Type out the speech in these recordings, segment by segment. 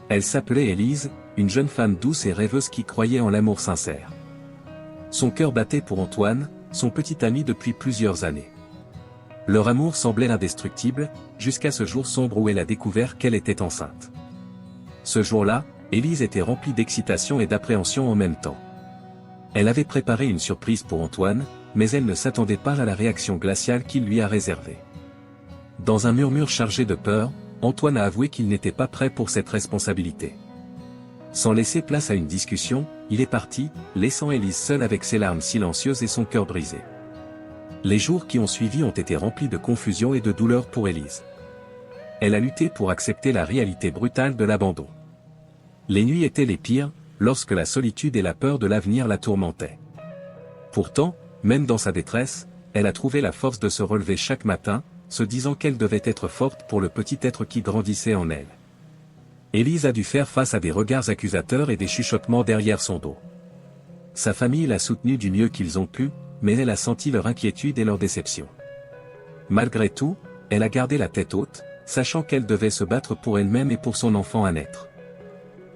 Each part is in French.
Elle s'appelait Élise, une jeune femme douce et rêveuse qui croyait en l'amour sincère. Son cœur battait pour Antoine, son petit ami depuis plusieurs années. Leur amour semblait indestructible, jusqu'à ce jour sombre où elle a découvert qu'elle était enceinte. Ce jour-là, Élise était remplie d'excitation et d'appréhension en même temps. Elle avait préparé une surprise pour Antoine, mais elle ne s'attendait pas à la réaction glaciale qu'il lui a réservée. Dans un murmure chargé de peur, Antoine a avoué qu'il n'était pas prêt pour cette responsabilité. Sans laisser place à une discussion, il est parti, laissant Élise seule avec ses larmes silencieuses et son cœur brisé. Les jours qui ont suivi ont été remplis de confusion et de douleur pour Élise. Elle a lutté pour accepter la réalité brutale de l'abandon. Les nuits étaient les pires, lorsque la solitude et la peur de l'avenir la tourmentaient. Pourtant, même dans sa détresse, elle a trouvé la force de se relever chaque matin, se disant qu'elle devait être forte pour le petit être qui grandissait en elle. Élise a dû faire face à des regards accusateurs et des chuchotements derrière son dos. Sa famille l'a soutenue du mieux qu'ils ont pu, mais elle a senti leur inquiétude et leur déception. Malgré tout, elle a gardé la tête haute, sachant qu'elle devait se battre pour elle-même et pour son enfant à naître.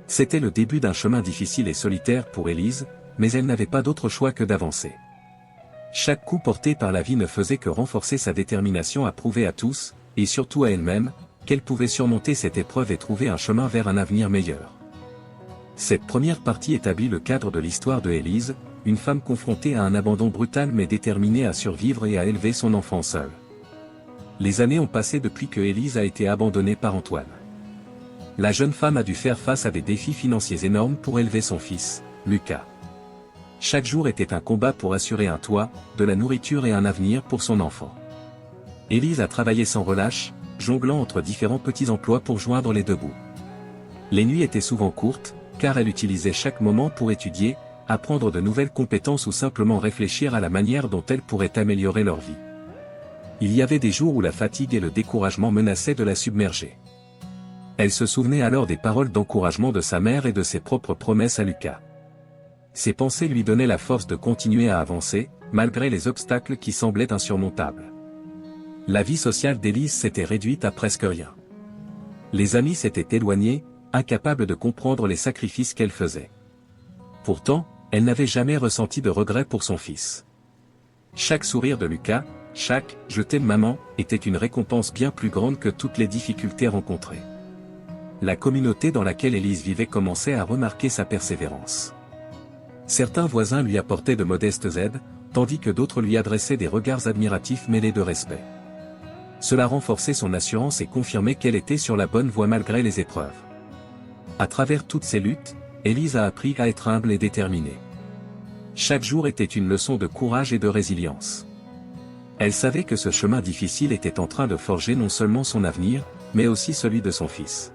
C'était le début d'un chemin difficile et solitaire pour Élise, mais elle n'avait pas d'autre choix que d'avancer. Chaque coup porté par la vie ne faisait que renforcer sa détermination à prouver à tous, et surtout à elle-même, qu'elle pouvait surmonter cette épreuve et trouver un chemin vers un avenir meilleur. Cette première partie établit le cadre de l'histoire de Élise, une femme confrontée à un abandon brutal mais déterminée à survivre et à élever son enfant seule. Les années ont passé depuis que Élise a été abandonnée par Antoine. La jeune femme a dû faire face à des défis financiers énormes pour élever son fils, Lucas. Chaque jour était un combat pour assurer un toit, de la nourriture et un avenir pour son enfant. Élise a travaillé sans relâche, jonglant entre différents petits emplois pour joindre les deux bouts. Les nuits étaient souvent courtes, car elle utilisait chaque moment pour étudier, apprendre de nouvelles compétences ou simplement réfléchir à la manière dont elle pourrait améliorer leur vie. Il y avait des jours où la fatigue et le découragement menaçaient de la submerger. Elle se souvenait alors des paroles d'encouragement de sa mère et de ses propres promesses à Lucas. Ces pensées lui donnaient la force de continuer à avancer, malgré les obstacles qui semblaient insurmontables. La vie sociale d'Élise s'était réduite à presque rien. Les amis s'étaient éloignés, incapables de comprendre les sacrifices qu'elle faisait. Pourtant, elle n'avait jamais ressenti de regret pour son fils. Chaque sourire de Lucas, chaque « je t'aime maman » était une récompense bien plus grande que toutes les difficultés rencontrées. La communauté dans laquelle Élise vivait commençait à remarquer sa persévérance. Certains voisins lui apportaient de modestes aides, tandis que d'autres lui adressaient des regards admiratifs mêlés de respect. Cela renforçait son assurance et confirmait qu'elle était sur la bonne voie malgré les épreuves. À travers toutes ces luttes, Élise a appris à être humble et déterminée. Chaque jour était une leçon de courage et de résilience. Elle savait que ce chemin difficile était en train de forger non seulement son avenir, mais aussi celui de son fils.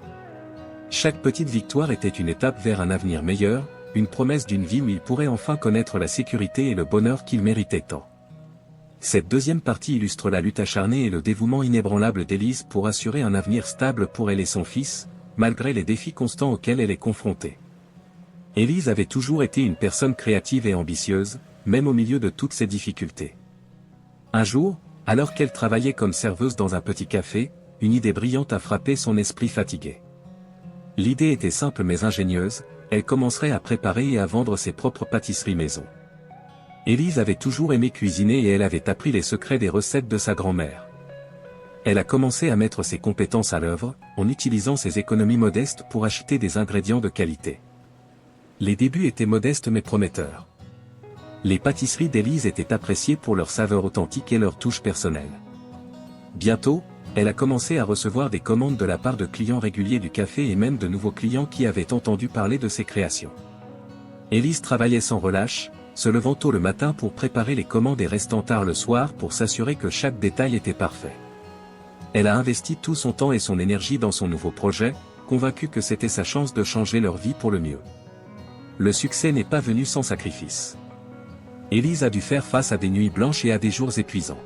Chaque petite victoire était une étape vers un avenir meilleur, une promesse d'une vie où il pourrait enfin connaître la sécurité et le bonheur qu'il méritait tant. Cette deuxième partie illustre la lutte acharnée et le dévouement inébranlable d'Élise pour assurer un avenir stable pour elle et son fils, malgré les défis constants auxquels elle est confrontée. Élise avait toujours été une personne créative et ambitieuse, même au milieu de toutes ces difficultés. Un jour, alors qu'elle travaillait comme serveuse dans un petit café, une idée brillante a frappé son esprit fatigué. L'idée était simple mais ingénieuse, elle commencerait à préparer et à vendre ses propres pâtisseries maison. Élise avait toujours aimé cuisiner et elle avait appris les secrets des recettes de sa grand-mère. Elle a commencé à mettre ses compétences à l'œuvre, en utilisant ses économies modestes pour acheter des ingrédients de qualité. Les débuts étaient modestes mais prometteurs. Les pâtisseries d'Élise étaient appréciées pour leur saveur authentique et leur touche personnelle. Bientôt, elle a commencé à recevoir des commandes de la part de clients réguliers du café et même de nouveaux clients qui avaient entendu parler de ses créations. Élise travaillait sans relâche, se levant tôt le matin pour préparer les commandes et restant tard le soir pour s'assurer que chaque détail était parfait. Elle a investi tout son temps et son énergie dans son nouveau projet, convaincue que c'était sa chance de changer leur vie pour le mieux. Le succès n'est pas venu sans sacrifice. Élise a dû faire face à des nuits blanches et à des jours épuisants.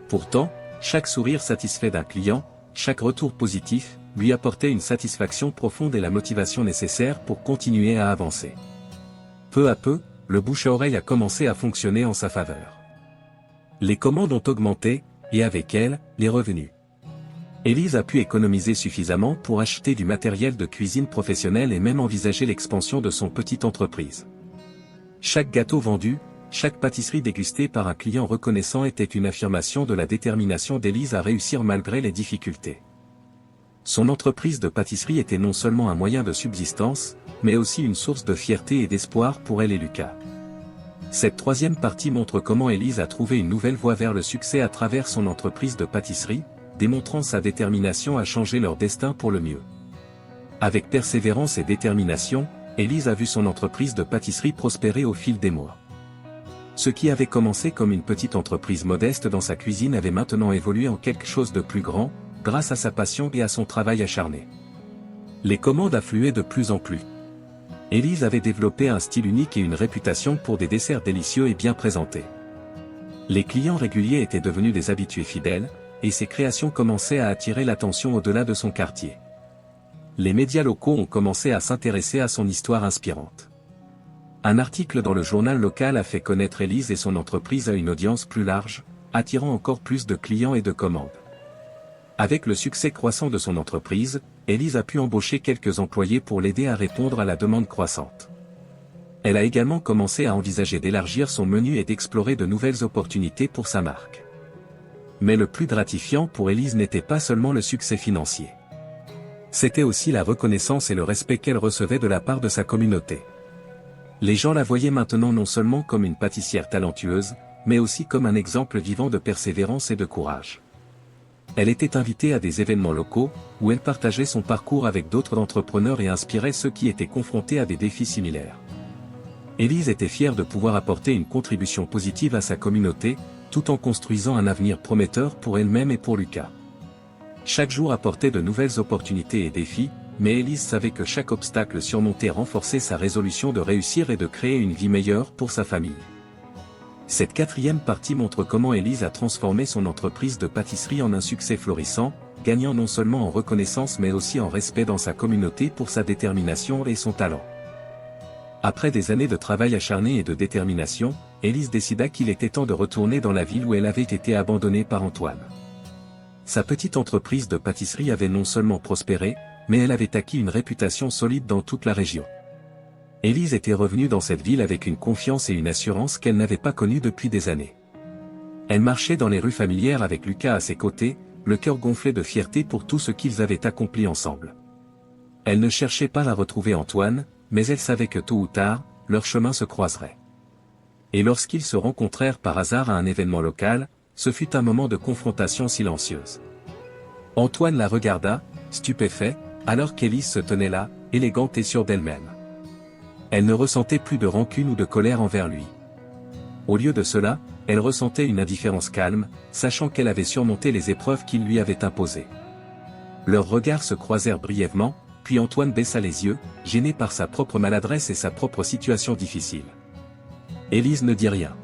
Pourtant, chaque sourire satisfait d'un client, chaque retour positif, lui apportait une satisfaction profonde et la motivation nécessaire pour continuer à avancer. Peu à peu, le bouche-à-oreille a commencé à fonctionner en sa faveur. Les commandes ont augmenté, et avec elles, les revenus. Élise a pu économiser suffisamment pour acheter du matériel de cuisine professionnel et même envisager l'expansion de son petite entreprise. Chaque gâteau vendu, chaque pâtisserie dégustée par un client reconnaissant était une affirmation de la détermination d'Élise à réussir malgré les difficultés. Son entreprise de pâtisserie était non seulement un moyen de subsistance, mais aussi une source de fierté et d'espoir pour elle et Lucas. Cette troisième partie montre comment Élise a trouvé une nouvelle voie vers le succès à travers son entreprise de pâtisserie, démontrant sa détermination à changer leur destin pour le mieux. Avec persévérance et détermination, Élise a vu son entreprise de pâtisserie prospérer au fil des mois. Ce qui avait commencé comme une petite entreprise modeste dans sa cuisine avait maintenant évolué en quelque chose de plus grand, grâce à sa passion et à son travail acharné. Les commandes affluaient de plus en plus. Élise avait développé un style unique et une réputation pour des desserts délicieux et bien présentés. Les clients réguliers étaient devenus des habitués fidèles, et ses créations commençaient à attirer l'attention au-delà de son quartier. Les médias locaux ont commencé à s'intéresser à son histoire inspirante. Un article dans le journal local a fait connaître Élise et son entreprise à une audience plus large, attirant encore plus de clients et de commandes. Avec le succès croissant de son entreprise, Élise a pu embaucher quelques employés pour l'aider à répondre à la demande croissante. Elle a également commencé à envisager d'élargir son menu et d'explorer de nouvelles opportunités pour sa marque. Mais le plus gratifiant pour Élise n'était pas seulement le succès financier. C'était aussi la reconnaissance et le respect qu'elle recevait de la part de sa communauté. Les gens la voyaient maintenant non seulement comme une pâtissière talentueuse, mais aussi comme un exemple vivant de persévérance et de courage. Elle était invitée à des événements locaux, où elle partageait son parcours avec d'autres entrepreneurs et inspirait ceux qui étaient confrontés à des défis similaires. Élise était fière de pouvoir apporter une contribution positive à sa communauté, tout en construisant un avenir prometteur pour elle-même et pour Lucas. Chaque jour apportait de nouvelles opportunités et défis, mais Élise savait que chaque obstacle surmonté renforçait sa résolution de réussir et de créer une vie meilleure pour sa famille. Cette quatrième partie montre comment Élise a transformé son entreprise de pâtisserie en un succès florissant, gagnant non seulement en reconnaissance mais aussi en respect dans sa communauté pour sa détermination et son talent. Après des années de travail acharné et de détermination, Élise décida qu'il était temps de retourner dans la ville où elle avait été abandonnée par Antoine. Sa petite entreprise de pâtisserie avait non seulement prospéré, mais elle avait acquis une réputation solide dans toute la région. Élise était revenue dans cette ville avec une confiance et une assurance qu'elle n'avait pas connues depuis des années. Elle marchait dans les rues familières avec Lucas à ses côtés, le cœur gonflé de fierté pour tout ce qu'ils avaient accompli ensemble. Elle ne cherchait pas à retrouver Antoine, mais elle savait que tôt ou tard, leurs chemins se croiseraient. Et lorsqu'ils se rencontrèrent par hasard à un événement local, ce fut un moment de confrontation silencieuse. Antoine la regarda, stupéfait, alors qu'Élise se tenait là, élégante et sûre d'elle-même. Elle ne ressentait plus de rancune ou de colère envers lui. Au lieu de cela, elle ressentait une indifférence calme, sachant qu'elle avait surmonté les épreuves qu'il lui avait imposées. Leurs regards se croisèrent brièvement, puis Antoine baissa les yeux, gêné par sa propre maladresse et sa propre situation difficile. Élise ne dit rien.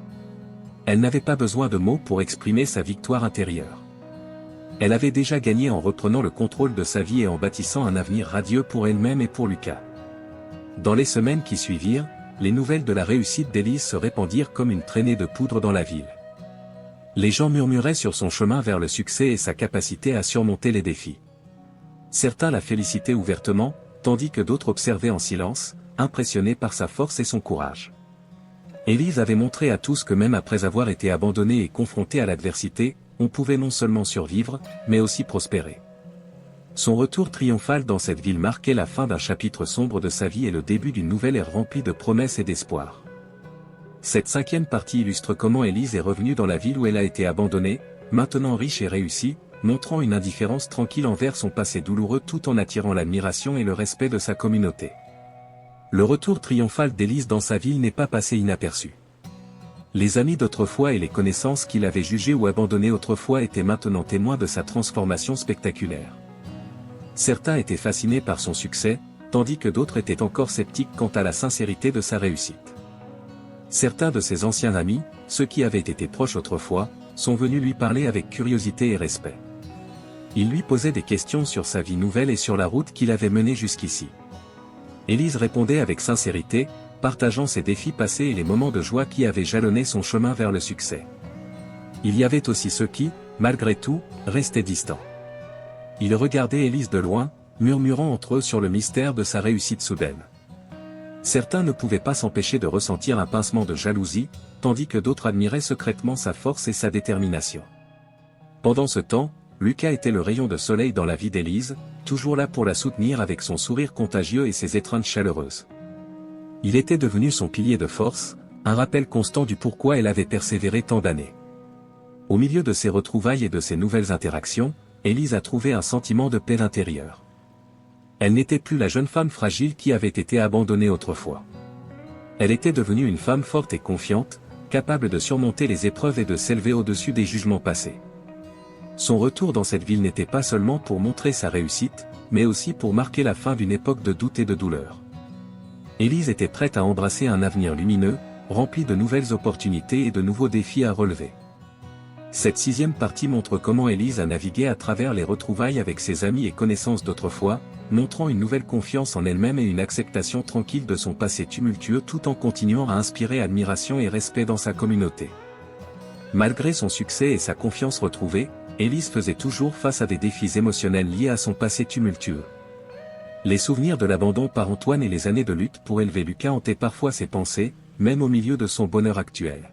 Elle n'avait pas besoin de mots pour exprimer sa victoire intérieure. Elle avait déjà gagné en reprenant le contrôle de sa vie et en bâtissant un avenir radieux pour elle-même et pour Lucas. Dans les semaines qui suivirent, les nouvelles de la réussite d'Élise se répandirent comme une traînée de poudre dans la ville. Les gens murmuraient sur son chemin vers le succès et sa capacité à surmonter les défis. Certains la félicitaient ouvertement, tandis que d'autres observaient en silence, impressionnés par sa force et son courage. Élise avait montré à tous que même après avoir été abandonnée et confrontée à l'adversité, on pouvait non seulement survivre, mais aussi prospérer. Son retour triomphal dans cette ville marquait la fin d'un chapitre sombre de sa vie et le début d'une nouvelle ère remplie de promesses et d'espoir. Cette cinquième partie illustre comment Élise est revenue dans la ville où elle a été abandonnée, maintenant riche et réussie, montrant une indifférence tranquille envers son passé douloureux tout en attirant l'admiration et le respect de sa communauté. Le retour triomphal d'Élise dans sa ville n'est pas passé inaperçu. Les amis d'autrefois et les connaissances qu'il avait jugées ou abandonnées autrefois étaient maintenant témoins de sa transformation spectaculaire. Certains étaient fascinés par son succès, tandis que d'autres étaient encore sceptiques quant à la sincérité de sa réussite. Certains de ses anciens amis, ceux qui avaient été proches autrefois, sont venus lui parler avec curiosité et respect. Ils lui posaient des questions sur sa vie nouvelle et sur la route qu'il avait menée jusqu'ici. Élise répondait avec sincérité, partageant ses défis passés et les moments de joie qui avaient jalonné son chemin vers le succès. Il y avait aussi ceux qui, malgré tout, restaient distants. Ils regardaient Élise de loin, murmurant entre eux sur le mystère de sa réussite soudaine. Certains ne pouvaient pas s'empêcher de ressentir un pincement de jalousie, tandis que d'autres admiraient secrètement sa force et sa détermination. Pendant ce temps, Lucas était le rayon de soleil dans la vie d'Élise, toujours là pour la soutenir avec son sourire contagieux et ses étreintes chaleureuses. Il était devenu son pilier de force, un rappel constant du pourquoi elle avait persévéré tant d'années. Au milieu de ses retrouvailles et de ses nouvelles interactions, Élise a trouvé un sentiment de paix intérieure. Elle n'était plus la jeune femme fragile qui avait été abandonnée autrefois. Elle était devenue une femme forte et confiante, capable de surmonter les épreuves et de s'élever au-dessus des jugements passés. Son retour dans cette ville n'était pas seulement pour montrer sa réussite, mais aussi pour marquer la fin d'une époque de doute et de douleur. Élise était prête à embrasser un avenir lumineux, rempli de nouvelles opportunités et de nouveaux défis à relever. Cette 6e partie montre comment Élise a navigué à travers les retrouvailles avec ses amis et connaissances d'autrefois, montrant une nouvelle confiance en elle-même et une acceptation tranquille de son passé tumultueux tout en continuant à inspirer admiration et respect dans sa communauté. Malgré son succès et sa confiance retrouvée, Élise faisait toujours face à des défis émotionnels liés à son passé tumultueux. Les souvenirs de l'abandon par Antoine et les années de lutte pour élever Lucas hantaient parfois ses pensées, même au milieu de son bonheur actuel.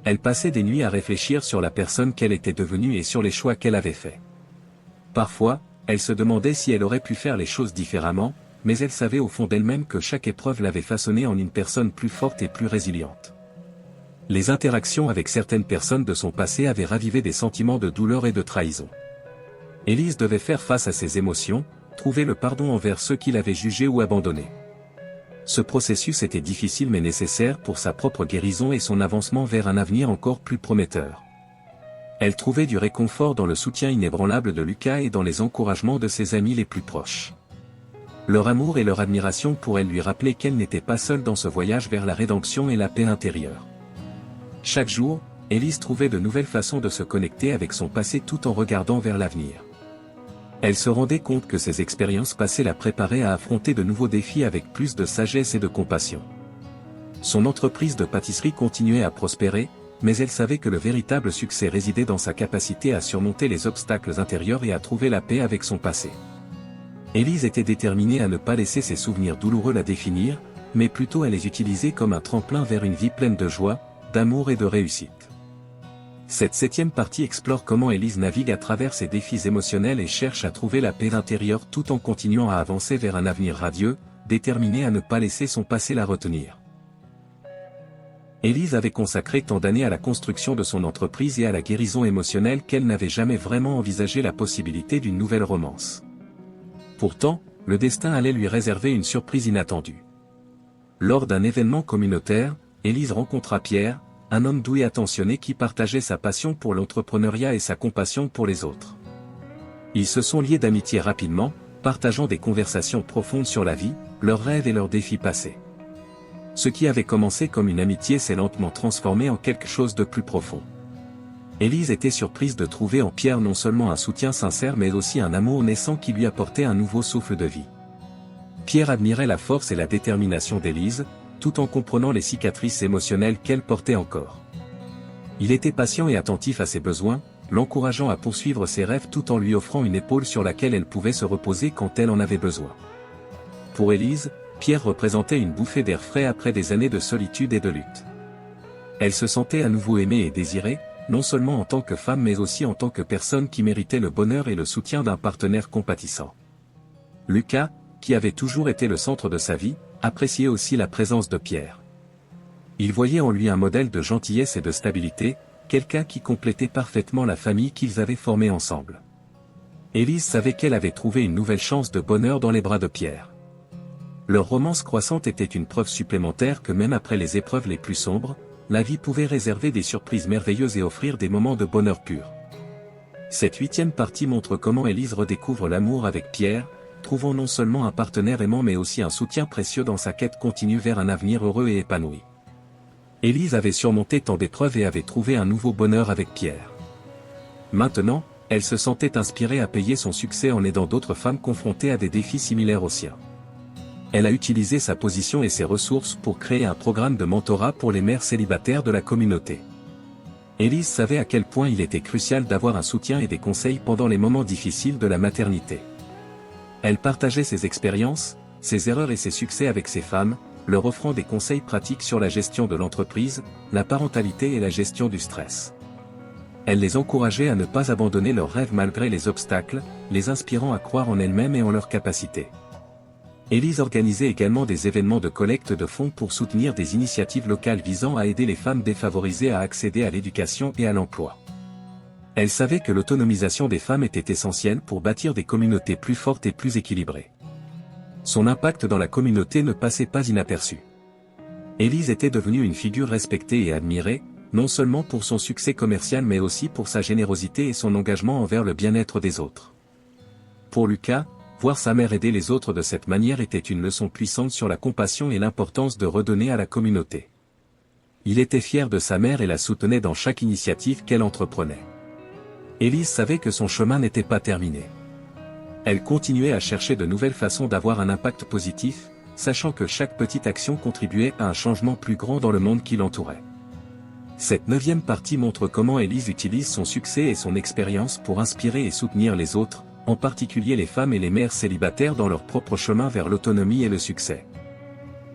Elle passait des nuits à réfléchir sur la personne qu'elle était devenue et sur les choix qu'elle avait faits. Parfois, elle se demandait si elle aurait pu faire les choses différemment, mais elle savait au fond d'elle-même que chaque épreuve l'avait façonnée en une personne plus forte et plus résiliente. Les interactions avec certaines personnes de son passé avaient ravivé des sentiments de douleur et de trahison. Élise devait faire face à ses émotions, trouver le pardon envers ceux qui l'avaient jugée ou abandonnée. Ce processus était difficile mais nécessaire pour sa propre guérison et son avancement vers un avenir encore plus prometteur. Elle trouvait du réconfort dans le soutien inébranlable de Lucas et dans les encouragements de ses amis les plus proches. Leur amour et leur admiration pour elle lui rappelaient qu'elle n'était pas seule dans ce voyage vers la rédemption et la paix intérieure. Chaque jour, Élise trouvait de nouvelles façons de se connecter avec son passé tout en regardant vers l'avenir. Elle se rendait compte que ces expériences passées la préparaient à affronter de nouveaux défis avec plus de sagesse et de compassion. Son entreprise de pâtisserie continuait à prospérer, mais elle savait que le véritable succès résidait dans sa capacité à surmonter les obstacles intérieurs et à trouver la paix avec son passé. Élise était déterminée à ne pas laisser ses souvenirs douloureux la définir, mais plutôt à les utiliser comme un tremplin vers une vie pleine de joie, d'amour et de réussite. Cette 7e partie explore comment Élise navigue à travers ses défis émotionnels et cherche à trouver la paix intérieure tout en continuant à avancer vers un avenir radieux, déterminée à ne pas laisser son passé la retenir. Élise avait consacré tant d'années à la construction de son entreprise et à la guérison émotionnelle qu'elle n'avait jamais vraiment envisagé la possibilité d'une nouvelle romance. Pourtant, le destin allait lui réserver une surprise inattendue. Lors d'un événement communautaire, Élise rencontra Pierre, un homme doux et attentionné qui partageait sa passion pour l'entrepreneuriat et sa compassion pour les autres. Ils se sont liés d'amitié rapidement, partageant des conversations profondes sur la vie, leurs rêves et leurs défis passés. Ce qui avait commencé comme une amitié s'est lentement transformé en quelque chose de plus profond. Élise était surprise de trouver en Pierre non seulement un soutien sincère mais aussi un amour naissant qui lui apportait un nouveau souffle de vie. Pierre admirait la force et la détermination d'Élise, tout en comprenant les cicatrices émotionnelles qu'elle portait encore. Il était patient et attentif à ses besoins, l'encourageant à poursuivre ses rêves tout en lui offrant une épaule sur laquelle elle pouvait se reposer quand elle en avait besoin. Pour Élise, Pierre représentait une bouffée d'air frais après des années de solitude et de lutte. Elle se sentait à nouveau aimée et désirée, non seulement en tant que femme mais aussi en tant que personne qui méritait le bonheur et le soutien d'un partenaire compatissant. Lucas, qui avait toujours été le centre de sa vie, appréciait aussi la présence de Pierre. Il voyait en lui un modèle de gentillesse et de stabilité, quelqu'un qui complétait parfaitement la famille qu'ils avaient formée ensemble. Élise savait qu'elle avait trouvé une nouvelle chance de bonheur dans les bras de Pierre. Leur romance croissante était une preuve supplémentaire que même après les épreuves les plus sombres, la vie pouvait réserver des surprises merveilleuses et offrir des moments de bonheur pur. Cette 8e partie montre comment Élise redécouvre l'amour avec Pierre, trouvant non seulement un partenaire aimant mais aussi un soutien précieux dans sa quête continue vers un avenir heureux et épanoui. Élise avait surmonté tant d'épreuves et avait trouvé un nouveau bonheur avec Pierre. Maintenant, elle se sentait inspirée à payer son succès en aidant d'autres femmes confrontées à des défis similaires aux siens. Elle a utilisé sa position et ses ressources pour créer un programme de mentorat pour les mères célibataires de la communauté. Élise savait à quel point il était crucial d'avoir un soutien et des conseils pendant les moments difficiles de la maternité. Elle partageait ses expériences, ses erreurs et ses succès avec ses femmes, leur offrant des conseils pratiques sur la gestion de l'entreprise, la parentalité et la gestion du stress. Elle les encourageait à ne pas abandonner leurs rêves malgré les obstacles, les inspirant à croire en elles-mêmes et en leurs capacités. Élise organisait également des événements de collecte de fonds pour soutenir des initiatives locales visant à aider les femmes défavorisées à accéder à l'éducation et à l'emploi. Elle savait que l'autonomisation des femmes était essentielle pour bâtir des communautés plus fortes et plus équilibrées. Son impact dans la communauté ne passait pas inaperçu. Élise était devenue une figure respectée et admirée, non seulement pour son succès commercial mais aussi pour sa générosité et son engagement envers le bien-être des autres. Pour Lucas, voir sa mère aider les autres de cette manière était une leçon puissante sur la compassion et l'importance de redonner à la communauté. Il était fier de sa mère et la soutenait dans chaque initiative qu'elle entreprenait. Élise savait que son chemin n'était pas terminé. Elle continuait à chercher de nouvelles façons d'avoir un impact positif, sachant que chaque petite action contribuait à un changement plus grand dans le monde qui l'entourait. Cette 9e partie montre comment Élise utilise son succès et son expérience pour inspirer et soutenir les autres, en particulier les femmes et les mères célibataires dans leur propre chemin vers l'autonomie et le succès.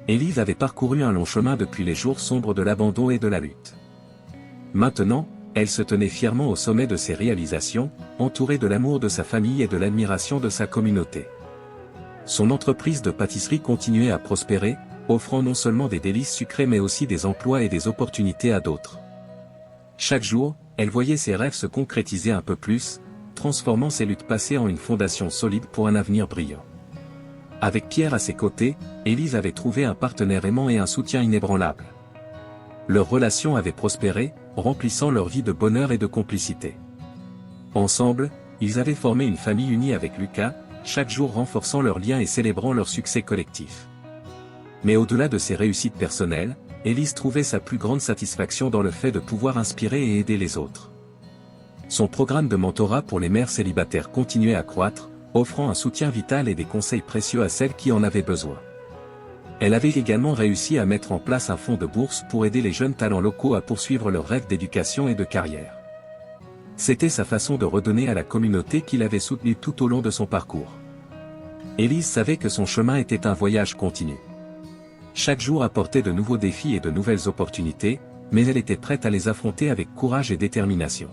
Élise avait parcouru un long chemin depuis les jours sombres de l'abandon et de la lutte. Maintenant, elle se tenait fièrement au sommet de ses réalisations, entourée de l'amour de sa famille et de l'admiration de sa communauté. Son entreprise de pâtisserie continuait à prospérer, offrant non seulement des délices sucrés mais aussi des emplois et des opportunités à d'autres. Chaque jour, elle voyait ses rêves se concrétiser un peu plus, transformant ses luttes passées en une fondation solide pour un avenir brillant. Avec Pierre à ses côtés, Élise avait trouvé un partenaire aimant et un soutien inébranlable. Leur relation avait prospéré, remplissant leur vie de bonheur et de complicité. Ensemble, ils avaient formé une famille unie avec Lucas, chaque jour renforçant leurs liens et célébrant leur succès collectif. Mais au-delà de ses réussites personnelles, Élise trouvait sa plus grande satisfaction dans le fait de pouvoir inspirer et aider les autres. Son programme de mentorat pour les mères célibataires continuait à croître, offrant un soutien vital et des conseils précieux à celles qui en avaient besoin. Elle avait également réussi à mettre en place un fonds de bourse pour aider les jeunes talents locaux à poursuivre leurs rêves d'éducation et de carrière. C'était sa façon de redonner à la communauté qu'il avait soutenue tout au long de son parcours. Élise savait que son chemin était un voyage continu. Chaque jour apportait de nouveaux défis et de nouvelles opportunités, mais elle était prête à les affronter avec courage et détermination.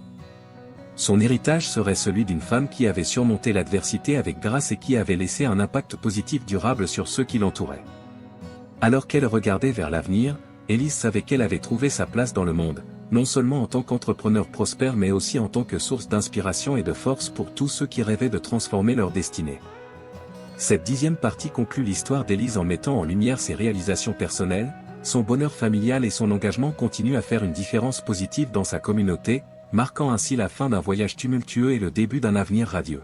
Son héritage serait celui d'une femme qui avait surmonté l'adversité avec grâce et qui avait laissé un impact positif durable sur ceux qui l'entouraient. Alors qu'elle regardait vers l'avenir, Élise savait qu'elle avait trouvé sa place dans le monde, non seulement en tant qu'entrepreneur prospère mais aussi en tant que source d'inspiration et de force pour tous ceux qui rêvaient de transformer leur destinée. Cette 10e partie conclut l'histoire d'Élise en mettant en lumière ses réalisations personnelles, son bonheur familial et son engagement continu à faire une différence positive dans sa communauté, marquant ainsi la fin d'un voyage tumultueux et le début d'un avenir radieux.